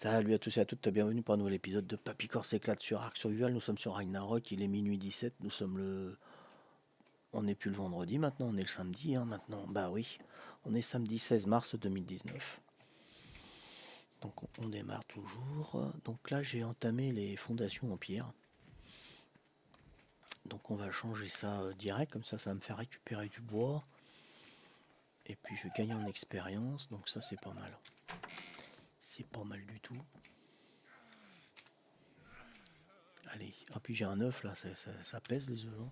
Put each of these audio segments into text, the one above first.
Salut à tous et à toutes, bienvenue pour un nouvel épisode de Papy Corps s'éclate sur Ark Survival. Nous sommes sur Ragnarok, il est minuit 17, nous sommes le... On n'est plus le vendredi maintenant, on est le samedi maintenant. Bah oui, on est samedi 16 mars 2019. Donc on démarre toujours. Donc là j'ai entamé les fondations en pierre. Donc on va changer ça direct, comme ça ça va me faire récupérer du bois. Et puis je gagne en expérience, donc ça c'est pas mal. C'est pas mal du tout. Allez, ah puis j'ai un œuf là, ça pèse les œufs. Hein.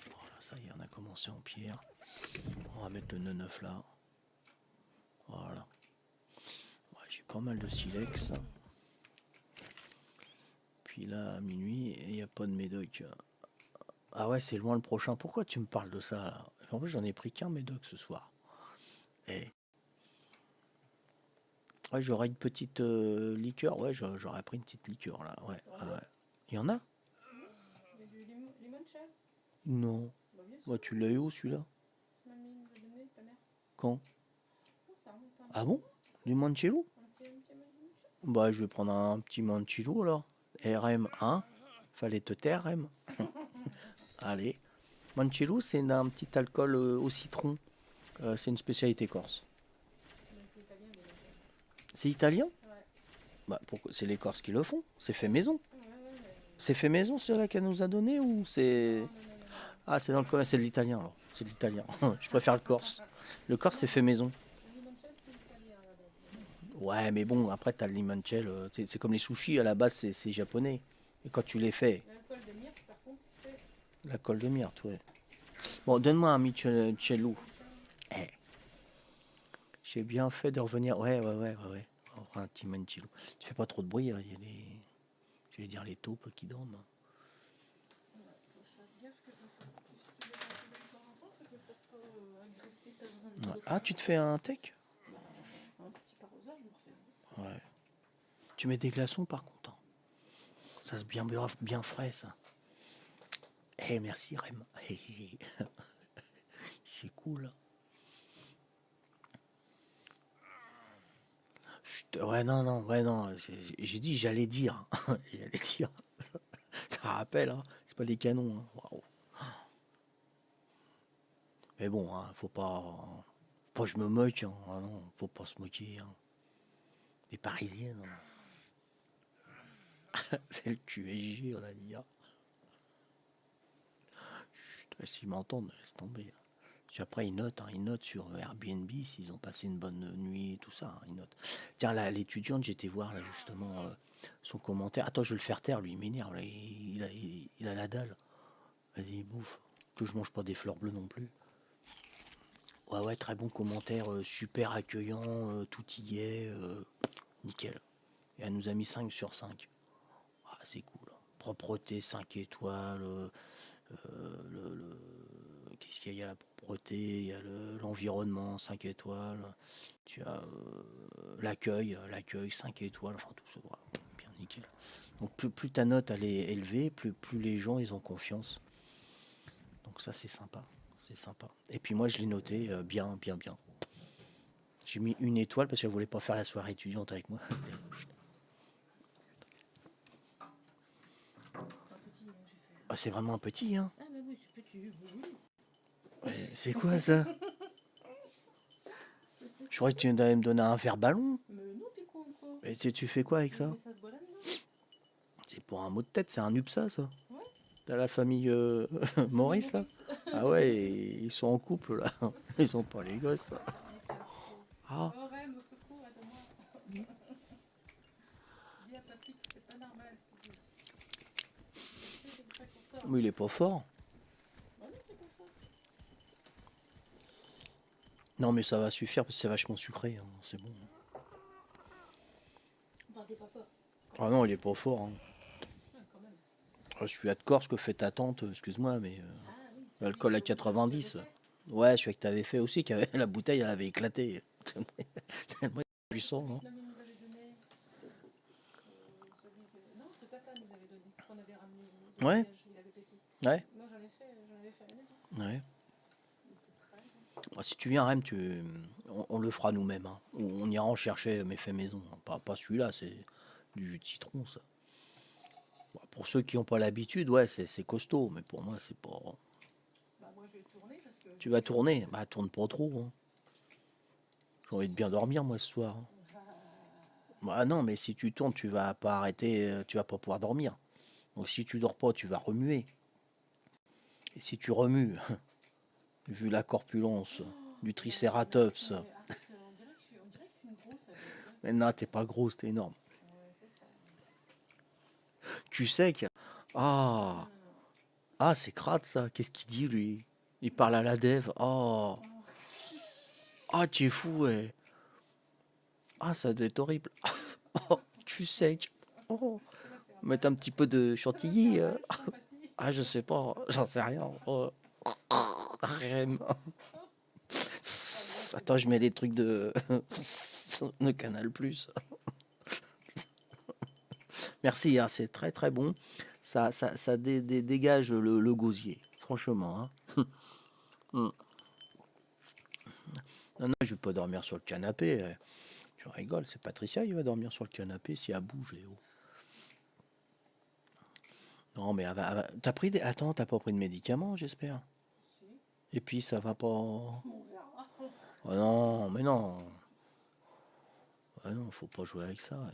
Voilà, ça y est, on a commencé en pierre. On va mettre le neuf là. Voilà. Ouais, j'ai pas mal de silex. Puis là, à minuit, il n'y a pas de médoc. Ah ouais, c'est loin le prochain. Pourquoi tu me parles de ça là? En plus, j'en ai pris qu'un médoc ce soir. Et... ouais, j'aurais une petite liqueur. Ouais, j'aurais pris une petite liqueur là. Ouais, ouais. Il y en a? Il y a du limoncello? Non. Bah, bien sûr. Ouais, tu l'as eu où celui-là? Mamie nous a donné, ta mère. Quand? Oh, ça remonte un Ah peu. bon? Du manchego? Un petit limoncello. Bah, je vais prendre un petit manchego alors. RM1. Fallait te taire, RM. Allez. Manchego, c'est un petit alcool au citron. C'est une spécialité corse. Mais c'est italien déjà. C'est italien? Ouais. Bah, c'est les Corses qui le font. C'est fait maison. Ouais, mais... C'est fait maison, celui-là qu'elle nous a donné ou c'est... Non. Ah, c'est dans le commerce, c'est de l'italien alors. C'est de l'italien. Je préfère le corse. Le corse, c'est fait maison. Le limoncello, c'est italien à la base. Ouais, mais bon, après, t'as le limoncello. C'est comme les sushis, à la base, c'est japonais. Et quand tu les fais, L'alcool de myrte, par contre, c'est... la colle de myrte, ouais. Bon, donne-moi un Michelou. Eh, j'ai bien fait de revenir. Ouais. On prend un petit Michelou. Tu fais pas trop de bruit, hein, il y a les... Je vais dire les taupes qui dorment. Ouais, faut que je fasse gaffe que je me fasse... Si tu veux pas de temps en temps, que je me fasse pas agresser ta zone de Ouais. Ah, tu te fais un tech? un petit parosage, je me refais. Ouais. Tu mets des glaçons par contre. Hein. Ça se bien frais ça. Eh merci Rem. C'est cool. Chut, ouais non. J'ai dit j'allais dire. J'allais dire. Ça rappelle, hein. C'est pas des canons. Hein. Waouh. Mais bon, hein, faut pas que je me moque. Hein. Ah non, faut pas se moquer. Hein. Les Parisiennes. Hein. C'est le QSG, on a dit. Hein. Chut, s'ils m'entendent, laisse tomber. Puis après, ils notent sur Airbnb s'ils ont passé une bonne nuit, tout ça. Hein, ils notent. Tiens, là, l'étudiante, j'étais voir là justement son commentaire. Attends, je vais le faire taire, lui, il m'énerve. Il a la dalle. Vas-y, bouffe. Que je mange pas des fleurs bleues non plus. Ouais, très bon commentaire, super accueillant, tout y est, nickel. Et elle nous a mis 5 sur 5. Ah, c'est cool. Propreté 5 étoiles, qu'est-ce qu'il y a? Il y a la propreté, il y a l'environnement 5 étoiles, tu as l'accueil 5 étoiles, enfin tout ça, voilà, bien nickel. Donc plus ta note elle est élevée, plus les gens ils ont confiance. Donc ça c'est sympa, c'est sympa. Et puis moi je l'ai noté bien. J'ai mis 1 étoile parce qu'elle voulait pas faire la soirée étudiante avec moi. Un petit, j'ai fait. Ah, c'est vraiment un petit, hein. Ah, mais oui, c'est petit, oui. C'est quoi ça? Je croyais que tu allais me donner un verre ballon. Mais non, t'es con ou quoi? Et tu fais quoi avec ça? Mais ça se boit là-dedans. C'est pour un mot de tête, c'est un UPSA ça. Ouais. T'as la famille Maurice là? Ah ouais, ils sont en couple là. Ils sont pas les gosses. Ah, Oh, Rem, au secours, aide-moi. Dis à papy que c'est pas normal ce qu'il dit. C'est pas pour ça. mais il est pas fort. Bah non, c'est pas fort. Non mais ça va suffire parce que c'est vachement sucré, hein. C'est bon. Enfin, c'est pas fort. Ah non, il est pas fort. Hein. Ouais, quand même. Je suis à de Corse que fait ta tante, excuse-moi, mais Ah oui, c'est l'alcool à lui que 90. t'avais fait. Ouais, celui que t'avais fait aussi, la bouteille elle avait éclaté. Tellement puissant, non? Celui que mamie nous avait donné. Celui que... Non, que tata nous avait donné. Qu'on avait ramené de Ouais, voyage. Il avait pété. ouais, Moi, j'en avais fait à la maison. ouais. Il était très bon. Bon, si tu viens, Rem, on le fera nous-mêmes. Hein. On ira en chercher mes faits maison. Pas celui-là, c'est du jus de citron, ça. Bon, pour ceux qui n'ont pas l'habitude, ouais, c'est costaud, mais pour moi, c'est pas. Bah, moi, je vais tourner parce que Tu vas tourner? Bah, tourne pas trop. Hein. J'ai envie de bien dormir, moi, ce soir. Hein. Bah, non, mais si tu tournes, tu vas pas arrêter, tu vas pas pouvoir dormir. Donc, si tu dors pas, tu vas remuer. Et si tu remues, vu la corpulence du tricératops, mais arrête, on dirait que je suis une grosse avec ça. mais non, t'es pas grosse, t'es énorme. Ouais, c'est ça. Tu sais que. Ah, ah, c'est crade ça. Qu'est-ce qu'il dit lui? Il parle à la dev. Oh, ah, tu es fou, ouais. Ah, ça doit être horrible. Oh, tu sais que. Oh, Ça va faire mettre un mal. petit peu de Ça va chantilly. faire mal, sympathie. Ah, je sais pas, j'en sais rien. Oh, Rem. Allez, c'est Attends, bon. je mets les trucs de, de Canal+. Merci, hein, c'est très très bon. Ça dégage le gosier, franchement. Hein. Mm. Non, non, je vais pas dormir sur le canapé. Tu rigoles, c'est Patricia, il va dormir sur le canapé si elle bouge. Oh. Non, mais t'as pris des. Attends, t'as pas pris de médicaments, j'espère. Si, Et puis ça va pas. Oh on verra. non, mais non. Ah non, faut pas jouer avec ça. Ouais.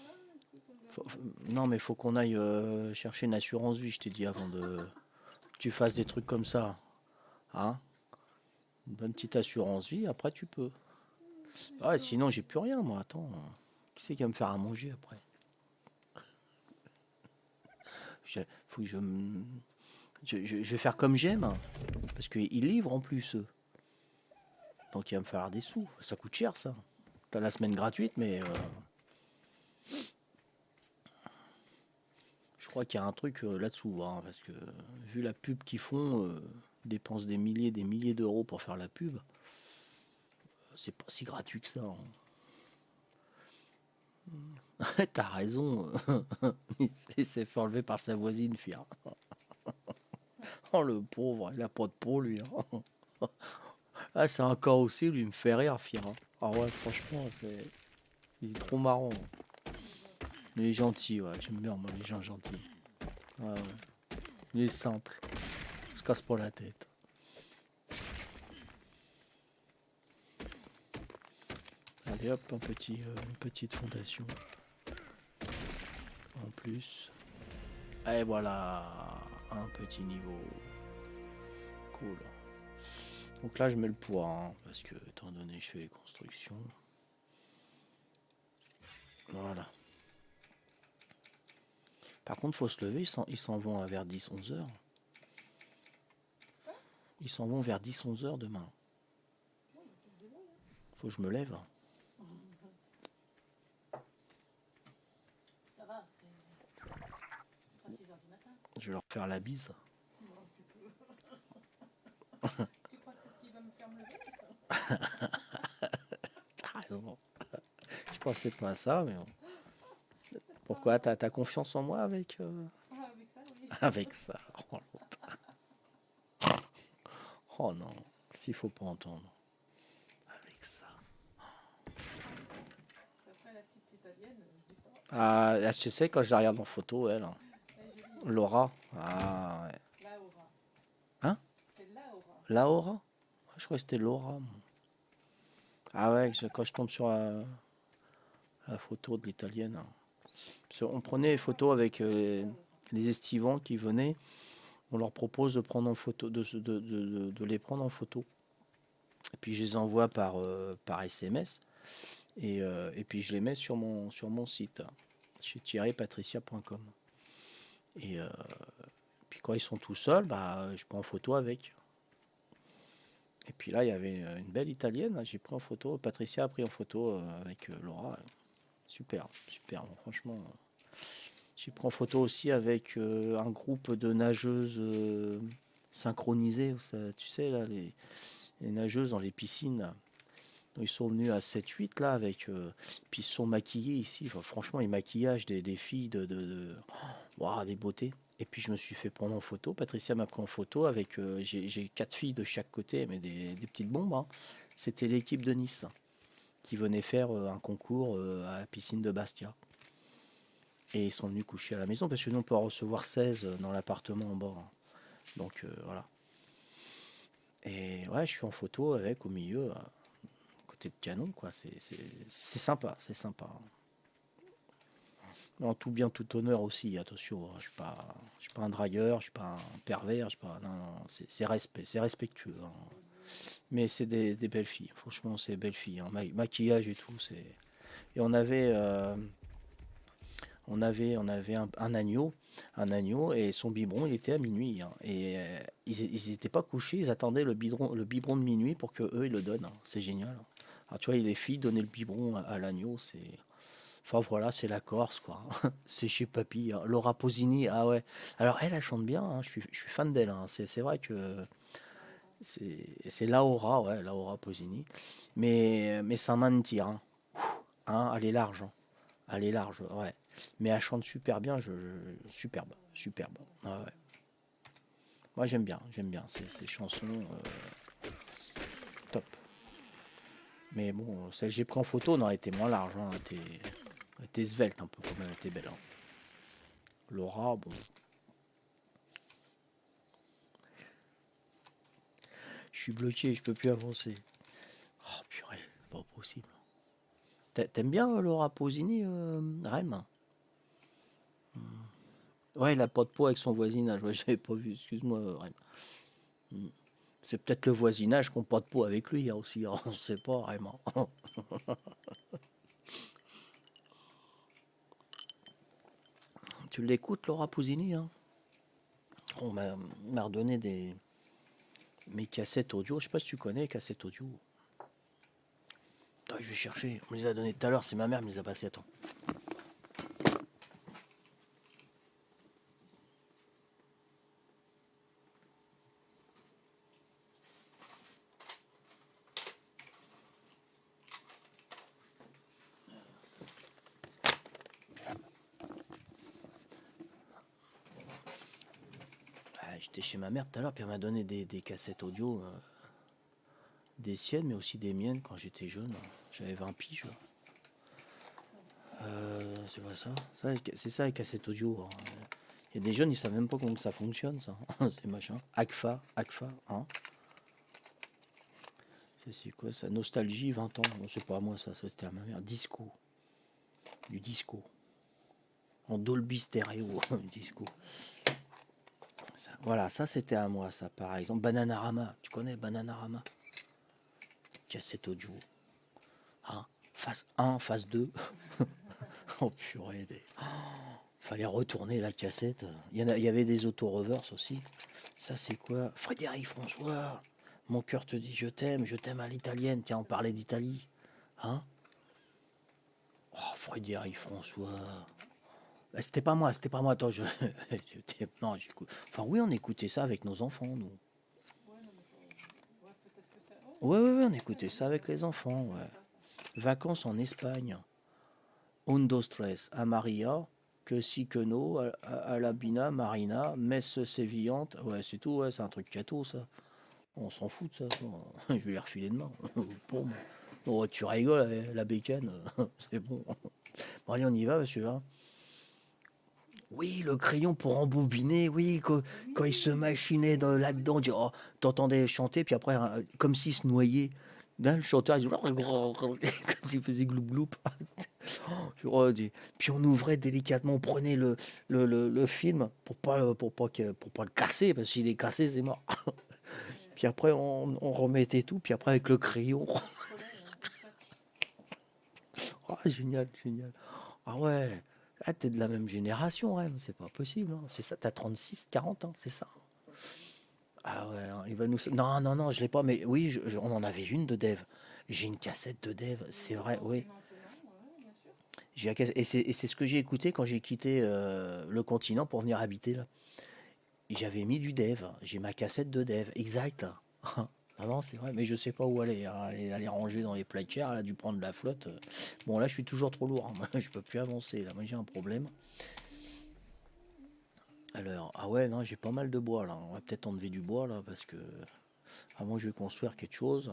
Ah, écoute, on verra. Non, mais faut qu'on aille chercher une assurance vie, je t'ai dit avant que tu fasses des trucs comme ça. Hein? Une bonne petite assurance vie, après tu peux. Ah ouais, sinon j'ai plus rien, moi. Attends. Qui c'est qui va me faire à manger après? Faut que je vais faire comme j'aime. Parce qu'ils livrent en plus. Eux. Donc il va me falloir des sous. Ça coûte cher ça. T'as la semaine gratuite, mais je crois qu'il y a un truc là-dessous. Hein, parce que vu la pub qu'ils font, ils dépensent des milliers d'euros pour faire la pub. C'est pas si gratuit que ça. Hein. T'as raison. Il s'est fait enlever par sa voisine, fier. Oh le pauvre, il a pas de peau lui. Hein. Ah, c'est un cas aussi, lui il me fait rire, fier. Hein. Ah ouais, franchement, il est trop marrant. Il est gentil, ouais. J'aime bien moi les gens gentils. Ouais, ouais. Il est simple. Il se casse pas la tête. Allez hop, une petite fondation. En plus. Et voilà, un petit niveau. Cool. Donc là, je mets le poids, hein, parce que, étant donné que je fais les constructions. Voilà. Par contre, faut se lever, ils s'en vont à vers 10-11 heures. Ils s'en vont vers 10-11 heures demain. Faut que je me lève. Ça va, c'est pas 6 heures du matin. Je vais leur faire la bise. Non, tu peux. Tu crois que c'est ce qui va me faire me lever? T'as raison. Je pensais pas à ça, mais bon. Pourquoi t'as confiance en moi avec, Ah, avec ça, oui. avec ça? Oh, l'autre. Oh non, s'il faut pas entendre. Avec ça. Ça fait la petite italienne, je dis pas. Ah, je sais quand je la regarde en photo, elle. Hein. Elle est jolie. Laura. Ah ouais. Laura. Hein? C'est Laura. Laura? Je crois que c'était Laura. Moi. Ah ouais, quand je tombe sur la photo de l'italienne. Hein. On prenait les photos avec les estivants qui venaient. On leur propose de prendre en photo, de les prendre en photo. Et puis je les envoie par SMS. Et puis je les mets sur mon site, chez thierrypatricia.com. Et puis quand ils sont tout seuls, bah, je prends en photo avec. Et puis là, il y avait une belle italienne. J'ai pris en photo. Patricia a pris en photo avec Laura. Super, super. Franchement, j'ai pris en photo aussi avec un groupe de nageuses synchronisées. Tu sais, là, les nageuses dans les piscines. Là. Ils sont venus à 7-8 là avec. Puis ils se sont maquillés ici. Enfin, franchement, les maquillages des filles wow, des beautés. Et puis je me suis fait prendre en photo. Patricia m'a pris en photo avec. J'ai 4 filles de chaque côté, mais des petites bombes, hein. C'était l'équipe de Nice qui venait faire un concours à la piscine de Bastia. Et ils sont venus coucher à la maison parce que nous on peut en recevoir 16 dans l'appartement en bas, hein. Donc voilà. Et ouais, je suis en photo avec au milieu, à côté de canon, quoi. C'est sympa, c'est sympa, hein. En tout bien, tout honneur aussi, attention, hein. Je suis pas un dragueur, je suis pas un pervers, je suis pas. Non, non, c'est respectueux, hein. Mais c'est des belles filles, franchement, c'est des belles filles, hein. Maquillage et tout, c'est. Et on avait un agneau, et son biberon, il était à minuit, hein. Et ils n'étaient pas couchés, ils attendaient le biberon de minuit pour que eux ils le donnent, hein. C'est génial, hein. Alors tu vois, les filles donner le biberon à l'agneau, c'est. Enfin voilà, c'est la Corse, quoi. C'est chez Papy, hein. Laura Pausini, ah ouais. Alors elle chante bien, hein. Je suis fan d'elle, hein. C'est vrai que c'est Laura, ouais, Laura Pausini. Mais sans mentir, hein. Elle est large, hein. Elle est large, ouais. Mais elle chante super bien, superbe, superbe. Ah ouais. Moi j'aime bien ces chansons, top. Mais bon, celle que j'ai pris en photo, non, elle était moins large, hein. Elle était svelte un peu comme elle était belle, hein. Laura, bon, je suis bloqué, je peux plus avancer. Oh purée, c'est pas possible. T'aimes bien Laura Pausini, Rem? Ouais, il a pas de poids avec son voisinage. Ouais, j'avais pas vu, excuse-moi, Rem. C'est peut-être le voisinage qui n'a pas de peau avec lui, hein, aussi, hein. On ne sait pas vraiment. Tu l'écoutes, Laura Pausini, hein? On m'a redonné mes cassettes audio. Je sais pas si tu connais les cassettes audio. Attends, je vais chercher. On me les a données tout à l'heure. C'est ma mère qui me les a passées. Attends. Ah, j'étais chez ma mère tout à l'heure, puis elle m'a donné des cassettes audio, des siennes, mais aussi des miennes quand j'étais jeune. J'avais 20 piges. C'est pas ça. C'est ça les cassettes audio, hein. Il y a des jeunes, ils savent même pas comment ça fonctionne, ça. C'est machin. Agfa, hein. C'est quoi ça? Nostalgie, 20 ans. Non, c'est pas à moi, ça c'était à ma mère. Disco. Du disco. En Dolby Stereo. Disco. Voilà, ça c'était à moi, ça, par exemple. Bananarama. Tu connais Bananarama? Cassette audio. Hein? Phase 1, phase 2. Oh purée. Fallait retourner la cassette. Il y avait des auto-reverse aussi. Ça c'est quoi? Frédéric François. Mon cœur te dit je t'aime à l'italienne. Tiens, on parlait d'Italie. Hein? Oh, Frédéric François. C'était pas moi, c'était pas moi. Attends, non, j'écoute. Enfin, oui, on écoutait ça avec nos enfants, nous. Ouais, non, mais ouais, peut-être que ça. Ouais, Ouais, ça ouais, doit ouais, on être ça, écoutait ça j'imagine. avec les enfants, Ça doit ouais. être ça. Vacances en Espagne. Un, dos, tres. A Maria. Que si, que no. À la Bina, Marina. Messe sévillante. Ouais, c'est tout, ouais, c'est un truc cateau, ça. On s'en fout de ça. Je vais les refiler demain. Pour moi. Oh, tu rigoles, la bécane. C'est bon. Bon, allez, on y va, monsieur, hein. Oui, le crayon pour embobiner, oui, quand il se Oui, machinait là-dedans, oh, t'entendais chanter, puis après, comme s'il se noyait. Là, le chanteur, il comme s'il faisait gloup gloup. Puis on ouvrait délicatement, on prenait le film pour pas le casser, parce que s'il est cassé, c'est mort. Puis après, on remettait tout, puis après, avec le crayon. collait, tac. Ah, génial, génial. Ah ouais, ah, t'es de la même génération, ouais, c'est pas possible, hein. C'est ça, t'as 36, 40 ans, c'est ça. Ah ouais, hein, il va nous. Non, non, non, je l'ai pas, mais oui, on en avait une de Dev. J'ai une cassette de Dev, c'est vrai, oui. Maintenant, ouais, bien sûr. Et c'est ce que j'ai écouté quand j'ai quitté le continent pour venir habiter là. Et j'avais mis du Dev, j'ai ma cassette de Dev, exact. Ah non, c'est vrai, mais je sais pas où aller, hein. Elle est rangée dans les placards, elle a dû prendre la flotte. Bon, là, je suis toujours trop lourd, hein. Je peux plus avancer, là, moi j'ai un problème. Alors, ah ouais, non, j'ai pas mal de bois là. On va peut-être enlever du bois là parce que à moins que je vais construire quelque chose.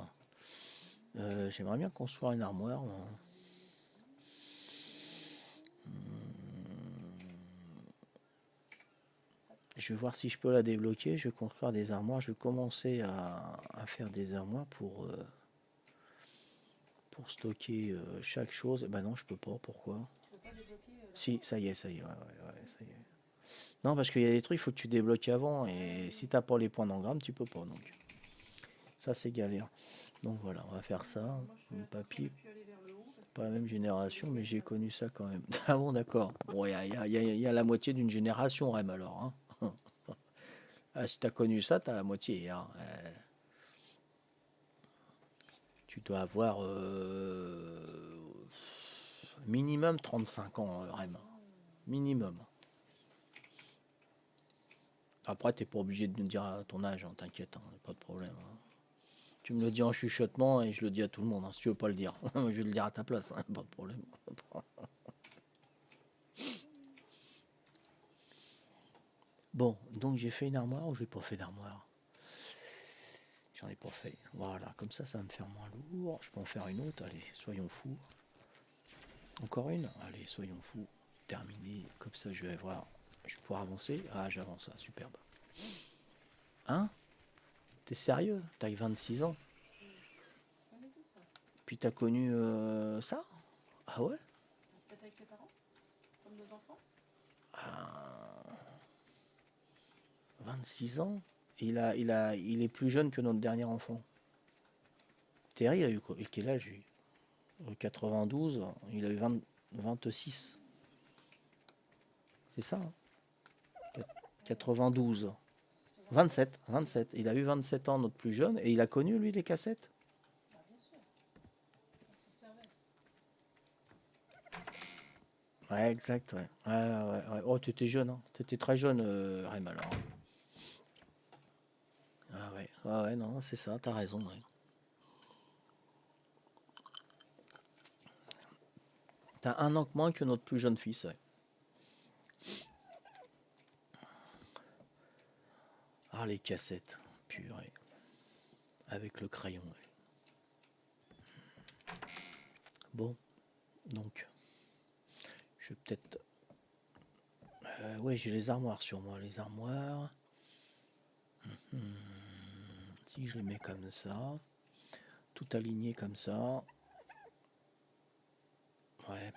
J'aimerais bien construire une armoire, moi. Je vais voir si je peux la débloquer. Je vais construire des armoires. Je vais commencer à faire des armoires pour stocker chaque chose. Bah non, je peux pas. Pourquoi? Tu peux pas débloquer Si, ça y est, ça y est. Ouais, ouais, ouais, ça y est. Non, parce qu'il y a des trucs, il faut que tu débloques avant. Et si t'as pas les points d'engramme, tu peux pas. Donc, ça, c'est galère. Donc voilà, on va faire ça. moi je fais Mon attention papy, de plus aller vers le haut parce pas que la même génération, mais j'ai ça- connu ça quand même. Ah bon, d'accord. Bon, il y a la moitié d'une génération, Rem, alors. Hein. Ah, si t'as connu ça, t'as la moitié. Hein. Tu dois avoir minimum 35 ans, Rem. Minimum. Après, t'es pas obligé de me dire ton âge, hein, t'inquiète, hein, pas de problème. Hein. Tu me le dis en chuchotement et je le dis à tout le monde, hein, si tu veux pas le dire. Je vais le dire à ta place, hein, pas de problème. Bon, donc j'ai fait une armoire ou j'ai pas fait d'armoire? J'en ai pas fait. Voilà, comme ça va me faire moins lourd. Je peux en faire une autre, allez, soyons fous. Encore une? Allez, soyons fous. Terminé. Comme ça, je vais voir. Je vais pouvoir avancer. Ah, j'avance, ça, superbe. Hein? T'es sérieux? T'as eu 26 ans. on était ça. Puis t'as connu ça? Ah ouais? Peut-être avec ses parents, comme nos enfants. 26 ans? Il est plus jeune que notre dernier enfant. Terry, il a eu quoi? Quel âge, lui? 92, il a eu 26. C'est ça, hein? 92. 27. Il a eu 27 ans, notre plus jeune, et il a connu, lui, les cassettes? Bah, bien sûr, on servait. Ouais, exact, ouais. Ouais, ouais, ouais. Oh, t'étais jeune, hein. T'étais très jeune, Rem, alors. Ah ouais, non, c'est ça, t'as raison, ouais. T'as un an que moins que notre plus jeune fils, ouais. Ah, les cassettes, purée. Avec le crayon, ouais. Bon, donc, je vais peut-être... ouais, j'ai les armoires sur moi, les armoires. Si je les mets comme ça, tout aligné comme ça. Ouais.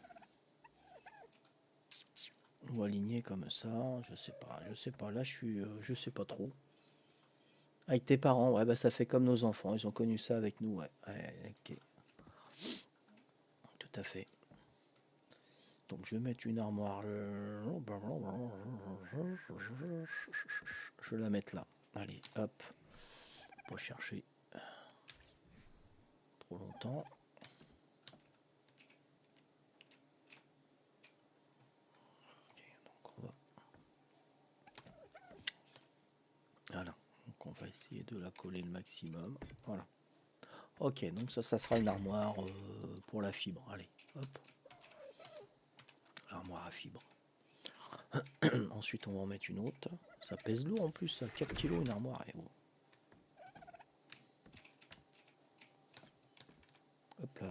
Ou aligné comme ça, je sais pas, là je sais pas trop. Avec tes parents, ouais, bah ça fait comme nos enfants, ils ont connu ça avec nous, ouais. Ouais, ok. Tout à fait. Donc je vais mettre une armoire, je vais la mettre là. Allez, hop, pas chercher trop longtemps. Ok, donc on va, voilà, donc on va essayer de la coller le maximum, voilà. Ok, donc ça sera une armoire pour la fibre, allez, hop, armoire à fibre. Ensuite, on va en mettre une autre. Ça pèse lourd en plus, ça. 4 kilos une armoire. Et bon. Hop là.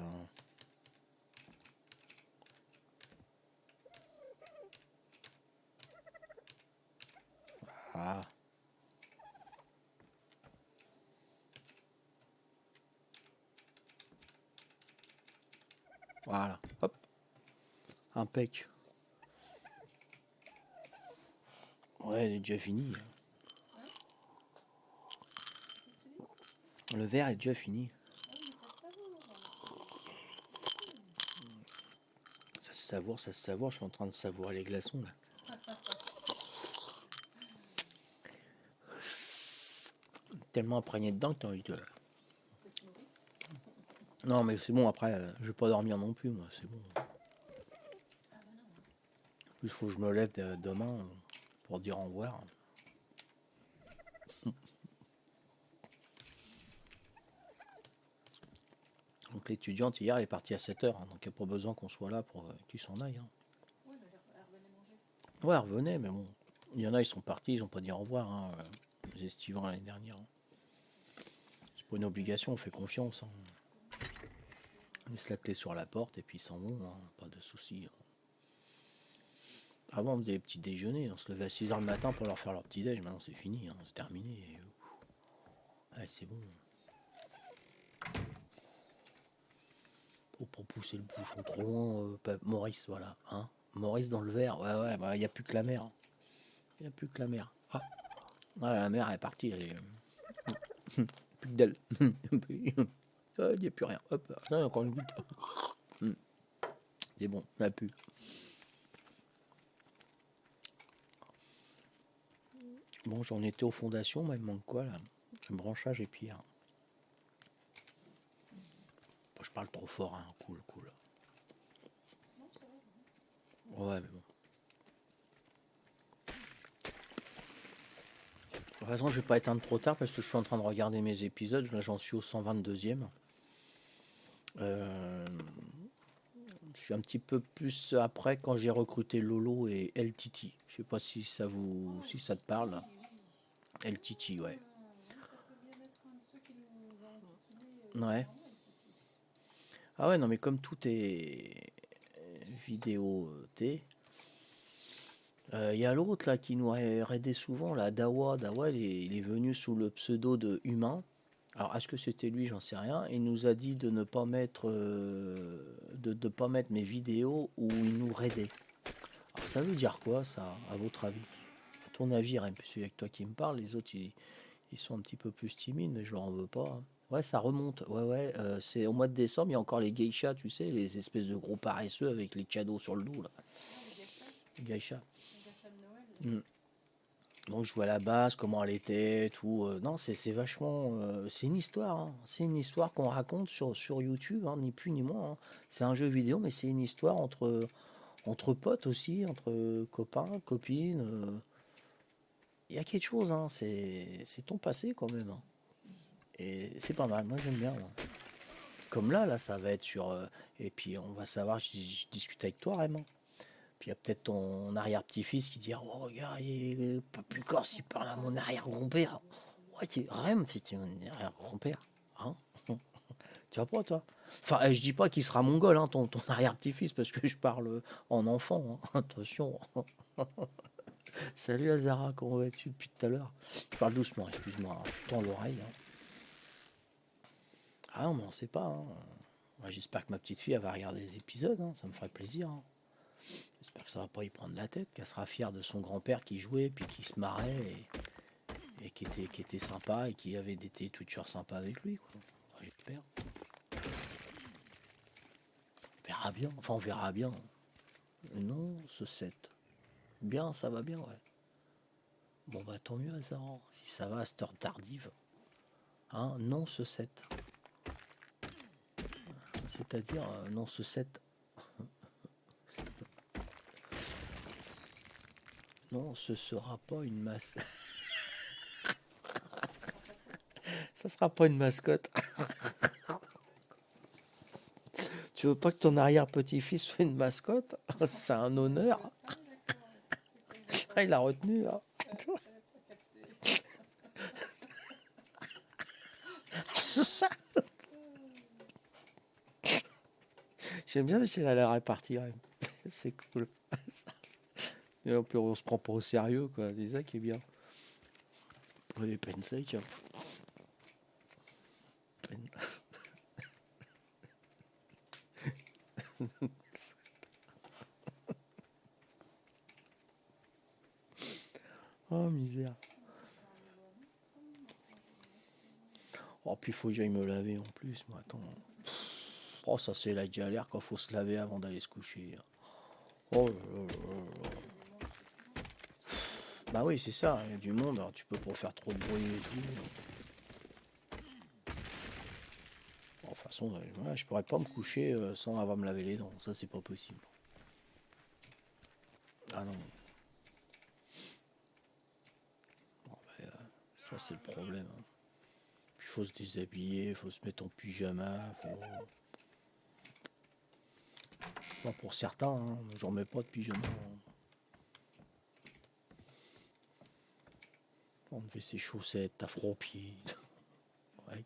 Ah. Voilà. Hop. Impec. Ouais, elle est déjà finie. Le verre est déjà fini. Ah oui, mais ça se savoure. Ça se savoure, ça se savoure. Je suis en train de savourer les glaçons là. Tellement imprégné dedans que t'as envie de... Faut que tu nourrisses. Non, mais c'est bon, après, je vais pas dormir non plus, moi. C'est bon. Ah bah non. En plus, faut que je me lève demain pour dire au revoir. Donc l'étudiante hier elle est partie à 7h, hein, donc il n'y a pas besoin qu'on soit là pour qu'il s'en aille. Hein. Oui, mais elle revenait manger. Ouais, elle revenait, mais bon, Il y en a, ils sont partis, ils n'ont pas dit au revoir, hein, les estivants l'année dernière. Hein. C'est pas une obligation, on fait confiance. Hein. On laisse la clé sur la porte et puis ils s'en vont, hein, pas de soucis. Hein. Avant, on faisait les petits déjeuners, on se levait à 6h le matin pour leur faire leur petit déj. Maintenant, c'est fini, hein, c'est terminé. Ouais, c'est bon. Pour pousser le bouchon trop loin, Maurice, voilà. Hein. Maurice dans le verre, ouais, bah, il n'y a plus que la mer. Il n'y a plus que la mer. Ah, voilà, la mer elle est partie, elle est... plus que d'elle. Il n'y a plus rien. Hop, non, il y a encore une goutte. C'est bon, il n'y a plus. Bon, j'en étais aux fondations, mais il me manque quoi là? Le branchage et pierre. Bon, je parle trop fort, hein. Cool. Non, ça va. Ouais, mais bon. De toute façon, je vais pas éteindre trop tard parce que je suis en train de regarder mes épisodes. Là, j'en suis au 122e. Je suis un petit peu plus après quand j'ai recruté Lolo et El Titi. Je sais pas si ça te parle. El Titi, ouais. Ça peut bien être un de ceux qui nous ont titillés. Ouais. Ah ouais, non, mais comme tout est vidéoté, il y a l'autre là qui nous a aidé souvent, là, Dawa. Dawa, il est venu sous le pseudo de Humain. Alors, est-ce que c'était lui? J'en sais rien. Il nous a dit de ne pas mettre, de pas mettre mes vidéos où il nous raidait. Alors, ça veut dire quoi, ça, à votre avis? À ton avis, Rem, parce qu'il y a que toi qui me parles, les autres, ils sont un petit peu plus timides, mais je leur en veux pas. Hein. Ouais, ça remonte. Ouais, c'est au mois de décembre, il y a encore les geishas, tu sais, les espèces de gros paresseux avec les cadeaux sur le dos, là. Les geishas. Les gachas de Noël. Donc je vois la base, comment elle était, tout. Non, c'est vachement... c'est une histoire, hein. C'est une histoire qu'on raconte sur YouTube, hein, ni plus ni moins. Hein. C'est un jeu vidéo, mais c'est une histoire entre potes aussi, entre copains, copines. Il y a quelque chose, hein. C'est ton passé quand même. Hein. Et c'est pas mal, moi j'aime bien. Moi. Comme là, ça va être sur... et puis on va savoir, je discute avec toi, Raymond. Puis il y a peut-être ton arrière-petit-fils qui dit: oh, regarde, il pas plus corse, il parle à mon arrière-grand-père. Ouais, Rem, c'est mon arrière-grand-père. Hein. Tu vois pas, toi? Enfin, je dis pas qu'il sera mongol, hein, ton arrière-petit-fils, parce que je parle en enfant. Hein. Attention. Salut Azara, comment vas-tu depuis tout à l'heure? Je parle doucement, excuse-moi, hein, tu tends l'oreille. Hein. Ah non, mais on sait pas. Hein. Moi, j'espère que ma petite fille elle va regarder les épisodes, hein, ça me ferait plaisir. Hein. J'espère que ça va pas y prendre la tête, qu'elle sera fière de son grand-père qui jouait, puis qui se marrait, et qui était sympa, et qui avait des toujours sympas avec lui. Quoi. Ouais, j'espère. On verra bien. Enfin, on verra bien. Non, ce 7. Bien, ça va bien, ouais. Bon, bah tant mieux, Azar. Si ça va à cette heure tardive. Hein, non, ce 7. C'est-à-dire, non, ce 7. Non, ce sera pas une masse. Ça sera pas une mascotte. Tu veux pas que ton arrière-petit-fils soit une mascotte? C'est un honneur. Ah, il a retenu. Hein. J'aime bien, mais c'est la répartie. Ouais. C'est cool. Et on se prend pas au sérieux, quoi. C'est ça qui est bien. Pour les peines secs. Oh, misère. Oh, puis il faut que j'aille me laver en plus, moi. Attends. Oh, ça, c'est la galère quand faut se laver avant d'aller se coucher. Oh, bah oui, c'est ça. Il y a du monde. Alors tu peux pas faire trop de bruit et tout. Bon, de toute façon, ouais, je pourrais pas me coucher sans avoir me laver les dents. Ça, c'est pas possible. Ah non. Bon, bah, ça, c'est le problème. Hein. Puis il faut se déshabiller, il faut se mettre en pyjama. Enfin, pour certains, hein, j'en mets pas de pyjama. Hein. enlever ses chaussettes, t'as froid aux pieds. Ouais,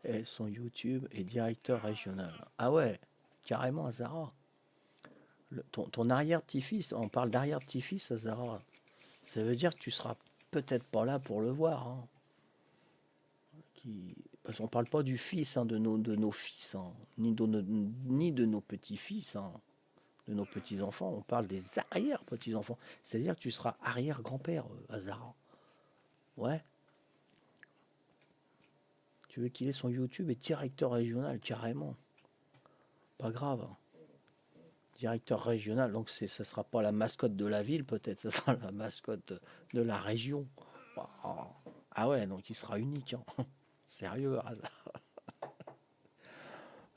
et son YouTube est directeur régional. Ah ouais, carrément Azara. Ton arrière-petit-fils, on parle d'arrière-petit-fils Azara. Ça veut dire que tu seras peut-être pas là pour le voir. Hein. Parce qu'on parle pas du fils, hein, de nos fils, hein, ni de nos petits-fils, hein, de nos petits-enfants. On parle des arrière-petits-enfants. C'est-à-dire que tu seras arrière-grand-père, Azara. Ouais. Tu veux qu'il ait son YouTube et directeur régional, carrément. Pas grave. Hein. Directeur régional, donc ça sera pas la mascotte de la ville, peut-être, ça sera la mascotte de la région. Oh. Ah ouais, donc il sera unique. Hein. Sérieux, hasard.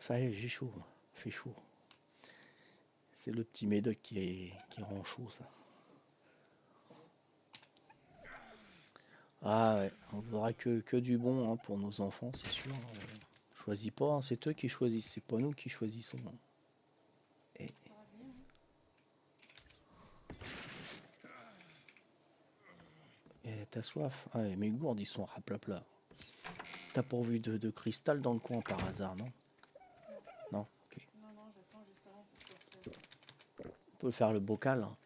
Ça y est, j'ai chaud. Fait chaud. C'est le petit médoc qui rend chaud, ça. Ah ouais, on verra que du bon hein, pour nos enfants, c'est sûr. Choisis pas, hein, c'est eux qui choisissent, c'est pas nous qui choisissons. Et, Ça va bien, hein. et t'as soif? Ah ouais, mes gourdes, ils sont raplapla. T'as pourvu de cristal dans le coin par hasard, non? Non, Non, ok. non, j'attends juste avant pour pouvoir faire. On peut faire le bocal. Hein.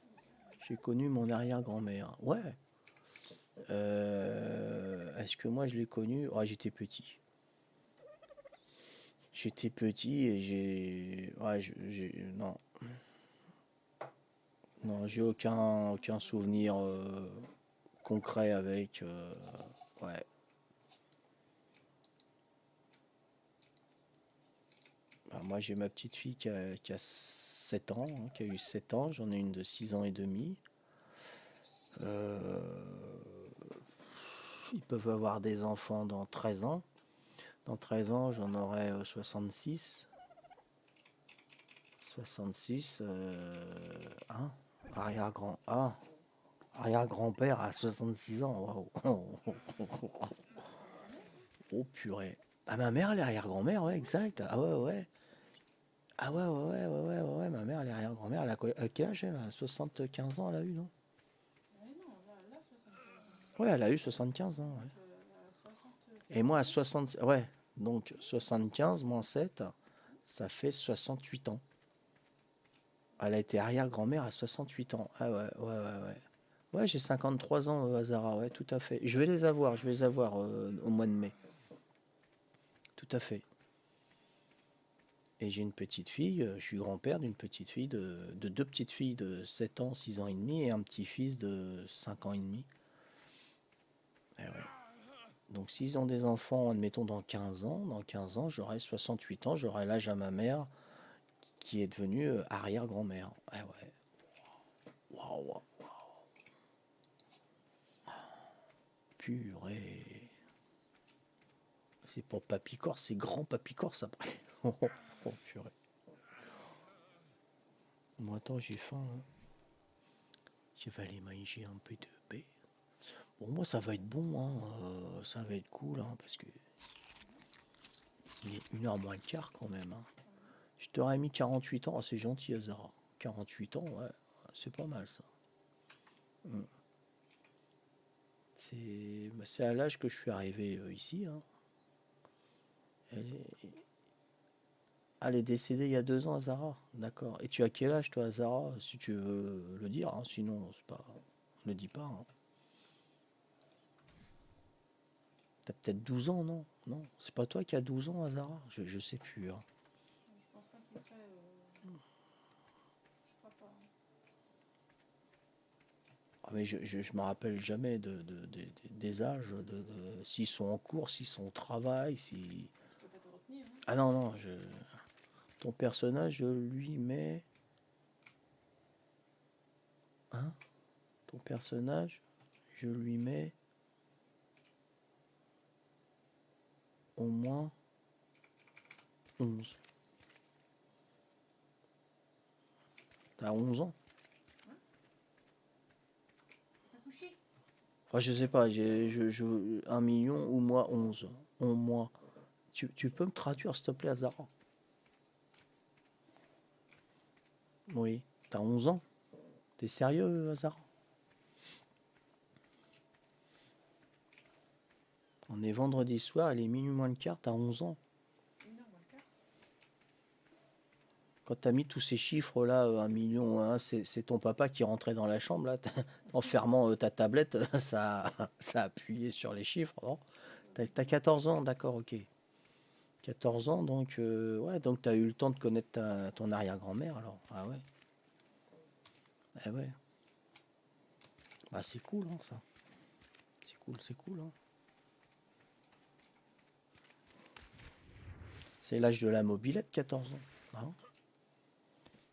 J'ai connu mon arrière-grand-mère. Ouais. Est-ce que moi je l'ai connu? Oh, j'étais petit. J'étais petit et j'ai. Ouais, non. Non, j'ai aucun souvenir concret avec. Ouais. Bah, moi, j'ai ma petite fille qui a 7 ans, hein, qui a eu 7 ans. J'en ai une de 6 ans et demi. Euh, Ils peuvent avoir des enfants dans 13 ans. Dans 13 ans, j'en aurai 66. 66. Hein, arrière-grand. Ah, arrière-grand-père à 66 ans. Waouh. Bah, comme ta mère, hein. Oh purée. Ah, ma mère, elle est arrière-grand-mère, ouais, exact. Ah ouais, ouais. Ah ouais, ouais, ouais, ouais, ouais, ouais, ma mère, elle est arrière-grand-mère. Elle a quel âge, elle a 75 ans, elle a eu, non? Mais non, là, elle a 75 ans. Ouais, elle a eu 75 ans, ouais. Donc, elle a Et 67 moi, à ans. 60... Ouais, donc 75 moins 7, ça fait 68 ans. Elle a été arrière-grand-mère à 68 ans. Ah ouais, ouais, ouais, ouais. Ouais, j'ai 53 ans, Azara, ouais, tout à fait. Je vais les avoir au mois de mai. Tout à fait. Et j'ai une petite fille, je suis grand-père d'une petite fille, de deux petites filles de 7 ans, 6 ans et demi, et un petit-fils de 5 ans et demi. Eh ouais. Donc s'ils ont des enfants, admettons dans 15 ans, j'aurai 68 ans, j'aurai l'âge à ma mère, qui est devenue arrière-grand-mère. Ah ouais. Waouh, waouh, purée. C'est pas Papy Corse, c'est grand Papy Corse après. Oh, purée. Moi, attends, j'ai faim. Hein. Je vais aller manger un peu de paix. Bon, moi, ça va être bon, hein. Ça va être cool, hein, parce que il est 1h moins le quart quand même. Hein. Je t'aurais mis 48 ans. Ah, c'est gentil, Azara. 48 ans, ouais, c'est pas mal ça. Mm. C'est à l'âge que je suis arrivé ici. Hein. Elle est, elle est décédée il y a 2 ans, Azara. D'accord. Et tu as quel âge, toi, Azara, si tu veux le dire. Hein, sinon, c'est pas. Ne le dis pas. Hein. T'as peut-être 12 ans, non? Non, c'est pas toi qui as 12 ans, Azara? Je sais plus. Hein. Je pense pas qu'il serait. Je crois pas, hein. Ah, mais je me rappelle jamais des âges, s'ils sont en cours, s'ils sont au travail, si. Tu peux pas te retenir, hein. Ah non, non, ton personnage, je lui mets. Hein? Ton personnage, je lui mets au moins 11. T'as 11 ans? T'as couché? Enfin, je sais pas, 1 million ou moi 11. Moi. Tu peux me traduire, s'il te plaît, Azara? Oui. T'as 11 ans? T'es sérieux, Azara? On est vendredi soir, il est minuit moins le quart, t'as 11 ans. 1h moins le quart. Quand t'as mis tous ces chiffres-là, 1 million, hein, c'est ton papa qui rentrait dans la chambre, là, en fermant ta tablette, ça a appuyé sur les chiffres, non? T'as 14 ans, d'accord, ok. 14 ans, donc, ouais, donc t'as eu le temps de connaître ton arrière-grand-mère, alors. Ah ouais, eh ouais. Bah, c'est cool, hein, ça. C'est cool, hein. C'est l'âge de la mobilette, 14 ans. Hein.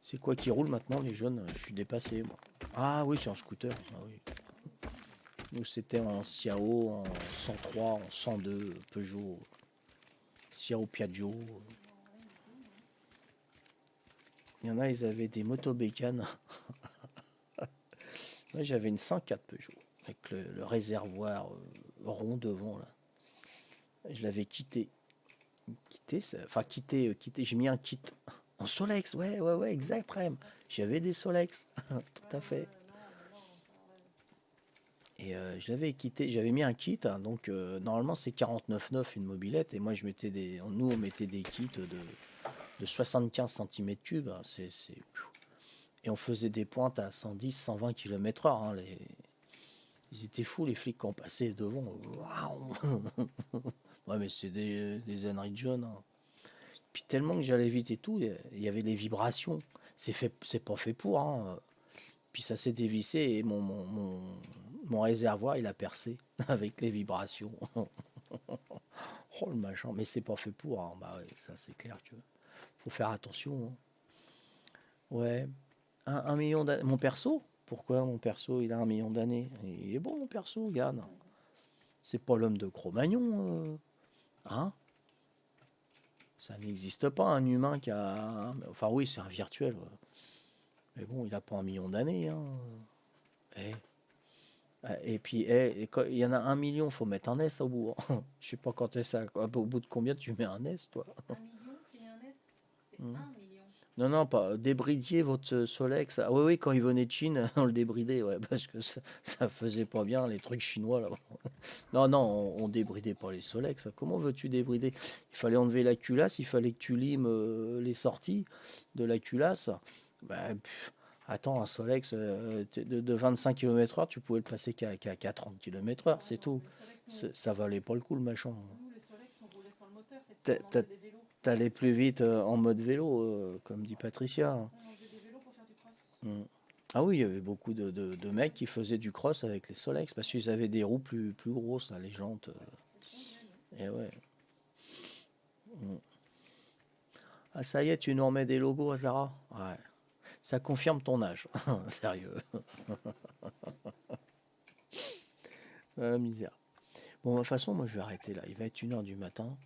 C'est quoi qui roule maintenant, les jeunes? Je suis dépassé, moi. Ah oui, c'est un scooter. Ah oui. Nous, c'était en Ciao, en 103, en 102, Peugeot, Ciao Piaggio. Il y en a, ils avaient des motobécanes. Moi, j'avais une 104 Peugeot, avec le réservoir rond devant, là. Je l'avais quitté, enfin quitté, j'ai mis un kit. En Solex, ouais, exact, Rem. J'avais des Solex, tout à fait. Et je l'avais quitté, j'avais mis un kit, hein, donc normalement c'est 49,9 une mobilette, et moi nous on mettait des kits de 75 cm3, hein, et on faisait des pointes à 110, 120 km/h. Hein, ils étaient fous les flics quand on passait devant. Waouh. Ouais, mais c'est des âneries de jeunes. Hein. Puis tellement que j'allais vite et tout, il y avait des vibrations. C'est pas fait pour. Hein. Puis ça s'est dévissé et mon réservoir il a percé avec les vibrations. Oh le machin, mais c'est pas fait pour. Hein. Bah ouais, ça c'est clair que faut faire attention. Hein. Ouais, 1 million d'années. Mon perso? Pourquoi mon perso il a 1 million d'années? Il est bon mon perso, Yann. C'est pas l'homme de Cro-Magnon. Hein? Ça n'existe pas un humain qui a. Enfin oui, c'est un virtuel. Ouais. Mais bon, il a pas 1 million d'années. Hein. Eh. Et puis, il y en a 1 million, faut mettre un S au bout. Hein. Je sais pas quand est ça. Au bout de combien tu mets un S, toi? 1 million, tu mets un S? C'est 1 million. Non, non, pas. Débridiez votre Solex. Ah oui, oui, quand il venait de Chine, on le débridait, ouais, parce que ça faisait pas bien, les trucs chinois, là. Non, non, on débridait pas les Solex. Comment veux-tu débrider? Il fallait enlever la culasse, il fallait que tu limes les sorties de la culasse. Bah, attends, un Solex de 25 km/h, tu pouvais le passer qu'à 30 km/h, c'est tout. Ça valait pas le coup, le machin. Nous, les Solex, on roulait sans le moteur, T'as- on en t'as- faisait des vélos. T'allais plus vite en mode vélo, comme dit Patricia. On en faisait des vélos pour faire du cross. Mm. Ah oui, il y avait beaucoup de mecs qui faisaient du cross avec les Solex parce qu'ils avaient des roues plus grosses, là, les jantes. C'est ce qu'on faisait, nous. Et ouais. Mm. Ah, ça y est, tu nous remets des logos, Azara? Ouais. Ça confirme ton âge. Sérieux. Ah, misère. Bon, de toute façon, moi, je vais arrêter là. Il va être 1h du matin.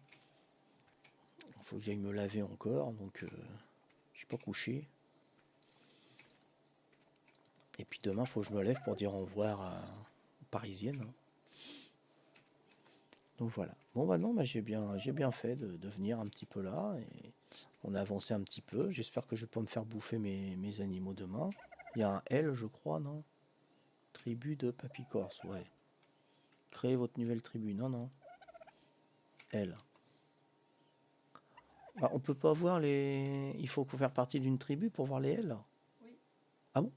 Il faut que j'aille me laver encore. Donc, je suis pas couché. Et puis demain, il faut que je me lève pour dire au revoir aux Parisiennes. Hein. Donc voilà. Bon bah non, bah j'ai bien fait de venir un petit peu là et on a avancé un petit peu. J'espère que je peux me faire bouffer mes animaux demain. Il y a un L, je crois, non? Tribu de Papy Corse, ouais. Créez votre nouvelle tribu, non, non. L. Bah, on peut pas voir les. Il faut faire partie d'une tribu pour voir les L. Oui, Ah bon?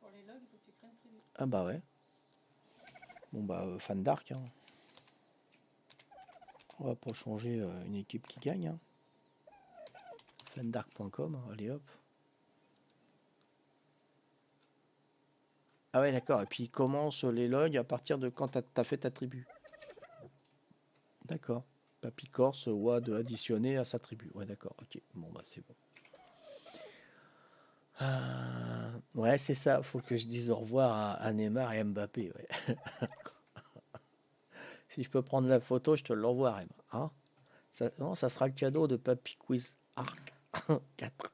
pour les logs, il faut que tu crées une tribu. Ah bah ouais. Bon bah fan d'arc. Hein. On va pas changer une équipe qui gagne. Hein. Fandark.com, hein, allez hop. Ah ouais, d'accord. Et puis il commence les logs à partir de quand t'as fait ta tribu. D'accord. Papy Corse, WAD additionné à sa tribu. Ouais, d'accord. Ok. Bon, bah c'est bon. Ouais, c'est ça. Faut que je dise au revoir à Neymar et Mbappé. Ouais. Si je peux prendre la photo, je te l'envoie, Rem. Hein ça, non, ça sera le cadeau de Papy Quiz Arc 4.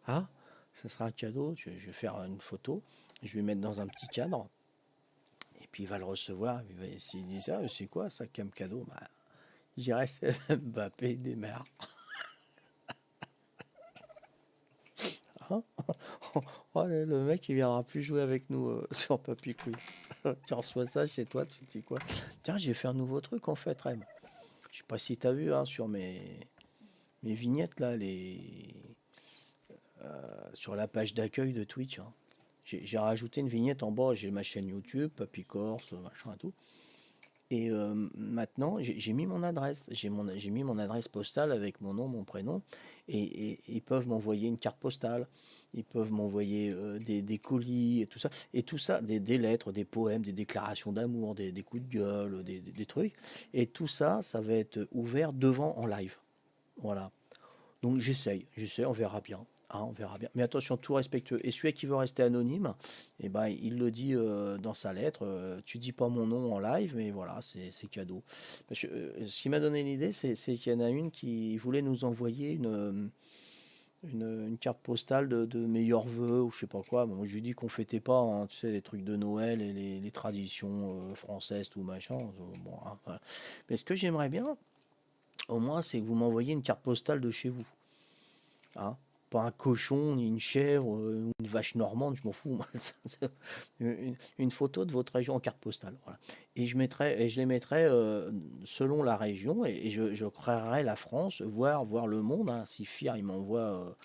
Hein ça sera un cadeau. Je vais faire une photo. Je vais mettre dans un petit cadre. Et puis il va le recevoir. S'il dit ça, c'est quoi ça comme cadeau? Bah, je dirais c'est Mbappé des mers. Hein. Oh, le mec il viendra plus jouer avec nous sur Papy Quiz. Tu reçois ça chez toi, tu te dis quoi? Tiens, j'ai fait un nouveau truc en fait, Rem. Je sais pas si t'as vu hein, sur mes vignettes là, sur la page d'accueil de Twitch, hein. J'ai rajouté une vignette en bas, j'ai ma chaîne YouTube, Papy Corse, machin et tout. Et maintenant, j'ai mis mon adresse. J'ai mis mon adresse postale avec mon nom, mon prénom. Et ils peuvent m'envoyer une carte postale. Ils peuvent m'envoyer des colis et tout ça. Et tout ça, des lettres, des poèmes, des déclarations d'amour, des coups de gueule, des trucs. Et tout ça, ça va être ouvert devant en live. Voilà. Donc j'essaye, on verra bien. Hein, on verra bien. Mais attention, tout respectueux. Et celui qui veut rester anonyme, eh ben, il le dit dans sa lettre. Tu dis pas mon nom en live, mais voilà, c'est cadeau. Parce que, ce qui m'a donné l'idée, c'est qu'il y en a une qui voulait nous envoyer une carte postale de meilleurs vœux ou je sais pas quoi. Bon, je lui dis qu'on fêtait pas, hein, tu sais, les trucs de Noël et les traditions françaises, tout machin. Bon, hein, voilà. Mais ce que j'aimerais bien, au moins, c'est que vous m'envoyiez une carte postale de chez vous. Hein. Pas un cochon, ni une chèvre, une vache normande, je m'en fous. Moi. Une photo de votre région en carte postale. Voilà. Et je les mettrai selon la région et je créerai la France, voir le monde. Hein. Si Fier il m'envoie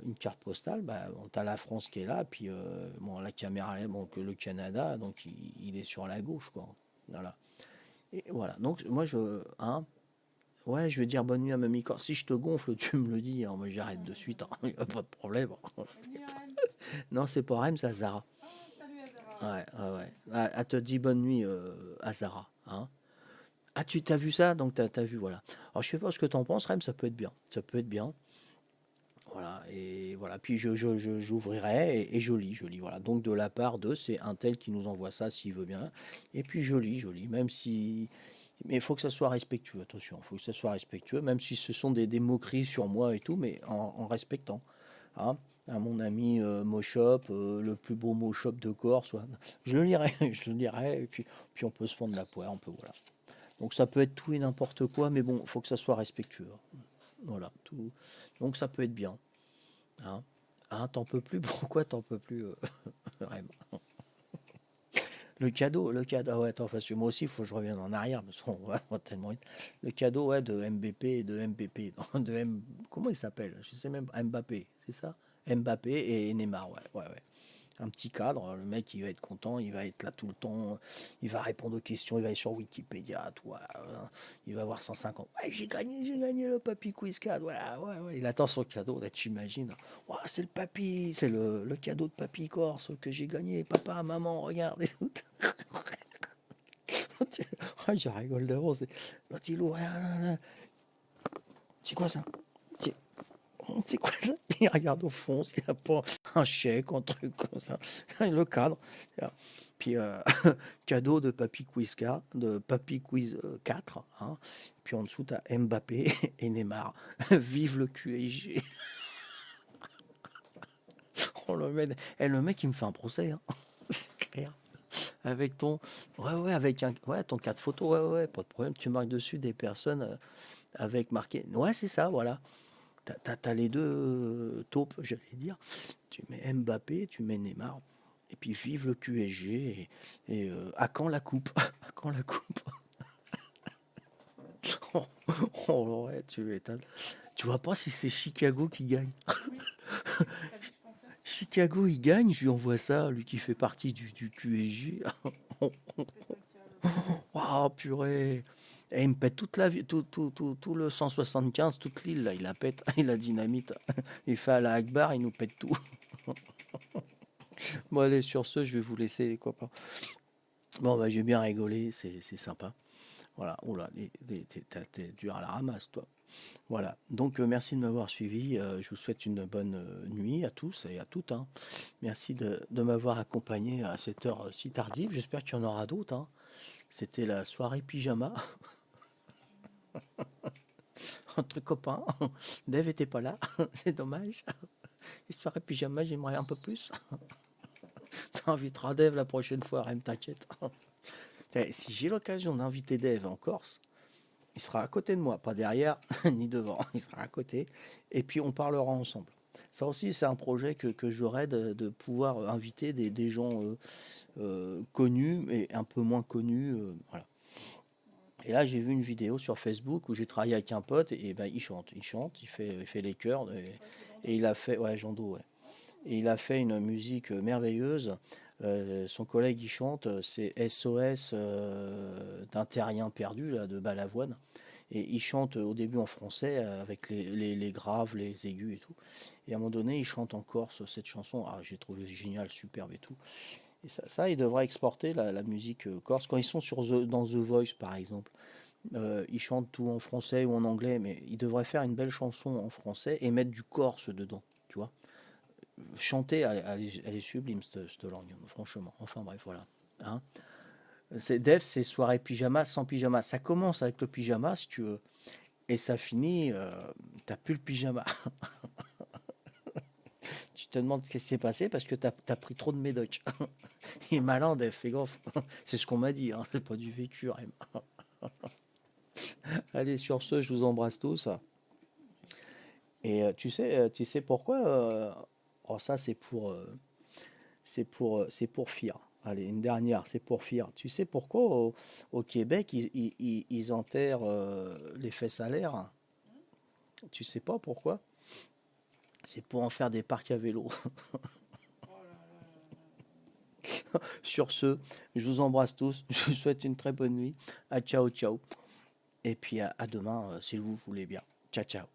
une carte postale, bah, tu as la France qui est là, puis bon, la caméra, bon, que le Canada, donc il est sur la gauche. Quoi. Voilà. Et voilà. Donc moi hein, ouais, je vais dire bonne nuit à Mamie Corse. Si je te gonfle, tu me le dis. Hein, moi, j'arrête de suite. Hein, y a pas de problème. Salut Rem. Non, c'est pas Rem, c'est Azara. Ah, salut Azara. Ouais, ouais, ouais. Ah, elle te dit bonne nuit, Azara. Hein. Ah, tu t'as vu ça? Donc, t'as vu, voilà. Alors, je sais pas ce que t'en penses, Rem, ça peut être bien. Ça peut être bien. Voilà, et voilà. Puis, j'ouvrirai et je lis. Voilà. Donc, de la part de, c'est un tel qui nous envoie ça s'il veut bien. Et puis, je lis. Même si. Mais il faut que ça soit respectueux, attention. Il faut que ça soit respectueux, même si ce sont des moqueries sur moi et tout, mais en respectant. Hein. À mon ami Moshop, le plus beau Moshop de Corse. Ouais. Je le lirai, je le lirai, et puis on peut se fendre la poire, on peut, voilà. Donc ça peut être tout et n'importe quoi, mais bon, il faut que ça soit respectueux. Voilà, tout. Donc ça peut être bien. Hein. Hein, t'en peux plus? Pourquoi t'en peux plus vraiment. Le cadeau, ah ouais, attends, parce que moi aussi, il faut que je revienne en arrière, parce qu'on va tellement vite. Le cadeau, ouais, de MBP, de MPP, non, comment il s'appelle? Je sais même pas, Mbappé, c'est ça? Mbappé et Neymar, ouais, ouais, ouais. Un petit cadre, le mec, il va être content, il va être là tout le temps, il va répondre aux questions, il va aller sur Wikipédia, toi, il va avoir 150. Ouais, j'ai gagné le Papy Quiz 4, voilà, ouais, ouais, il attend son cadeau, là, tu imagines. Ouais, c'est le papy, c'est le cadeau de Papy Corse que j'ai gagné, papa, maman, regarde. Ouais, je rigole d'avance. L'autre, il ouvre, c'est quoi ça? C'est c'est quoi ça? Il regarde au fond, s'il n'y a pas un chèque, un truc comme ça. Le cadre. Puis, cadeau de Papy Quiz 4, de Papy Quiz 4. Hein. Puis en dessous, tu as Mbappé et Neymar. Vive le QSG. Oh, le mec, il me fait un procès. Hein. C'est clair. Avec ton. Ouais, ouais, avec ton 4 photos. Ouais, ouais, pas de problème. Tu marques dessus des personnes avec marqué. Ouais, c'est ça, voilà. T'as les deux taupes, j'allais dire. Tu mets Mbappé, tu mets Neymar. Et puis vive le QSG. Et à quand la coupe? À quand la coupe? Oh, ouais, tu m'étonnes. Tu vois pas si c'est Chicago qui gagne. Oui, c'est ça que je pensais. Chicago, il gagne, je lui envoie ça, lui qui fait partie du QSG. Fais-toi le câble. Waouh, purée! Et il me pète toute la vie, tout le 175, toute l'île, là, il la pète, il la dynamite. Il fait à la Akbar, il nous pète tout. Bon, allez, sur ce, je vais vous laisser, les copains. Bon, bah, j'ai bien rigolé, c'est sympa. Voilà, oula, t'es dur à la ramasse, toi. Voilà, donc merci de m'avoir suivi. Je vous souhaite une bonne nuit à tous et à toutes. Hein. Merci de m'avoir accompagné à cette heure si tardive. J'espère qu'il y en aura d'autres. Hein. C'était la soirée pyjama entre copains. Dave était pas là, c'est dommage. Les soirées pyjama, j'aimerais un peu plus. T'inviteras Dave la prochaine fois, Rem, t'inquiète. Si j'ai l'occasion d'inviter Dave en Corse, il sera à côté de moi, pas derrière ni devant, il sera à côté. Et puis on parlera ensemble. Ça aussi, c'est un projet que j'aurais de pouvoir inviter des gens connus et un peu moins connus. Voilà. Et là, j'ai vu une vidéo sur Facebook où j'ai travaillé avec un pote et ben il chante, il fait les chœurs Ouais, c'est et Jando. il a fait, ouais, Jean Do, ouais. Et il a fait une musique merveilleuse. Son collègue il chante, c'est SOS d'un terrien perdu là de Balavoine. Et il chante au début en français avec les graves, les aigus et tout. Et à un moment donné, il chante en corse cette chanson. Ah, j'ai trouvé génial, superbe et tout. Et ça il devrait exporter la musique corse. Quand ils sont dans The Voice, par exemple, ils chantent tout en français ou en anglais, mais ils devraient faire une belle chanson en français et mettre du corse dedans, tu vois. Chanter, elle est sublime, cette langue, franchement. Enfin bref, voilà. Hein. Def, c'est soirée pyjama sans pyjama. Ça commence avec le pyjama, si tu veux, et ça finit, t'as plus le pyjama. Tu te demandes qu'est-ce qui s'est passé parce que t'as pris trop de médocs. Il est malin, Def, fais gaffe. C'est ce qu'on m'a dit, hein, c'est pas du vécu, Rem. Allez, sur ce, je vous embrasse tous. Et tu sais pourquoi oh, ça, c'est pour Fir. Allez, une dernière, c'est pour Fir. Tu sais pourquoi au Québec, ils enterrent les fesses à l'air? Tu sais pas pourquoi? C'est pour en faire des parcs à vélo. Oh là là là là là. Sur ce, je vous embrasse tous. Je vous souhaite une très bonne nuit. À ciao, ciao. Et puis à demain, si vous voulez bien. Ciao, ciao.